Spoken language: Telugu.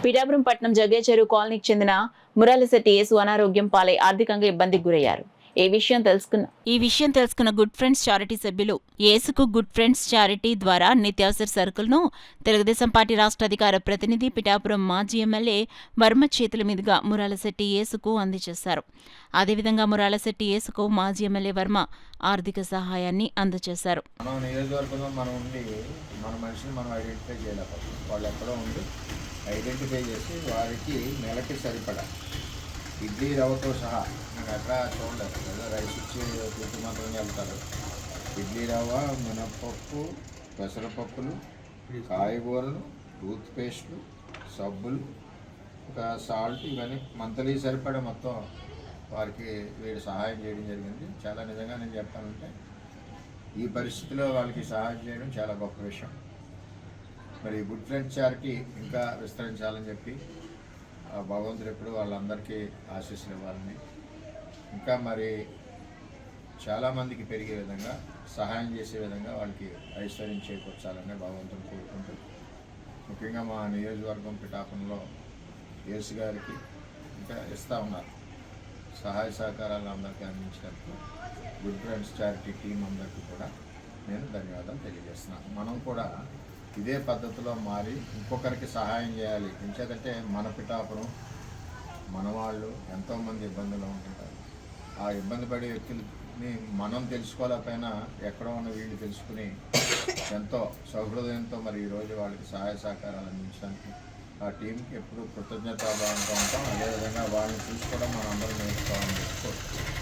పిఠాపురం పట్నం జగ్గేచెరువు కాలనీకి చెందిన మురాలిశెట్టి యేసు అనారోగ్యం పాలై ఆర్థికంగా ఇబ్బందికి గురయ్యారు. ఈ విషయం తెలుసుకున్న గుడ్ ఫ్రెండ్స్ చారిటీ సభ్యులు యేసుకు గుడ్ ఫ్రెండ్స్ చారిటీ ద్వారా నిత్యావసర సరుకులను తెలుగుదేశం పార్టీ రాష్ట్ర అధికార ప్రతినిధి పిఠాపురం మాజీ ఎమ్మెల్యే వర్మ చేతుల మీదుగా మురాలిశెట్టి యేసుకు అందజేశారు. అదేవిధంగా మురాలిశెట్టి యేసుకు మాజీ ఎమ్మెల్యే వర్మ ఆర్థిక సహాయాన్ని అందజేశారు. ఐడెంటిఫై చేసి వారికి నెలకి సరిపడా ఇడ్లీ రవ్వతో సహా నాకు అట్లా చూడలేదు, ఏదో రైస్ ఇచ్చి గుర్తు మాత్రమే వెళ్తారు. ఇడ్లీ రవ్వ, మినప్పప్పు, పెసరపప్పులు, కాయగూరలు, టూత్ పేస్ట్లు, సబ్బులు, ఒక సాల్ట్, ఇవన్నీ మంత్లీ సరిపడా మొత్తం వారికి వీడు సహాయం చేయడం జరిగింది. చాలా నిజంగా నేను చెప్పాలంటే ఈ పరిస్థితిలో వాళ్ళకి సహాయం చేయడం చాలా గొప్ప విషయం. మరి గుడ్ ఫ్రెండ్స్ చారిటీ ఇంకా విస్తరించాలని చెప్పి భగవంతుడు ఎప్పుడు వాళ్ళందరికీ ఆశీస్సులు ఇవ్వాలని, ఇంకా మరి చాలామందికి పెరిగే విధంగా సహాయం చేసే విధంగా వాళ్ళకి ఐశ్వర్యం చేకూర్చాలని భగవంతుని కోరుకుంటూ, ముఖ్యంగా మా నియోజకవర్గం పిఠాపురంలో యేసు గారికి ఇంకా ఇస్తూ ఉన్నారు సహాయ సహకారాలు అందరికీ అందించినందుకు గుడ్ ఫ్రెండ్స్ చారిటీ టీం అందరికీ కూడా నేను ధన్యవాదాలు తెలియజేస్తున్నాను. మనం కూడా ఇదే పద్ధతిలో మారి ఇంకొకరికి సహాయం చేయాలి. ఎందుకంటే మన పిఠాపురం మన వాళ్ళు ఎంతోమంది ఇబ్బందులు ఉంటుంటారు. ఆ ఇబ్బంది పడే వ్యక్తులని మనం తెలుసుకోలేకపోయినా ఎక్కడో ఉన్న వీళ్ళు తెలుసుకుని ఎంతో సౌహృదయంతో మరి ఈరోజు వాళ్ళకి సహాయ సహకారాలు అందించడానికి ఆ టీంకి ఎప్పుడు కృతజ్ఞతాభావంగా ఉంటాం. అదేవిధంగా వాళ్ళని చూసుకోవడం మనం అందరం నేర్చుకోవాలని చెప్పుకోవచ్చు.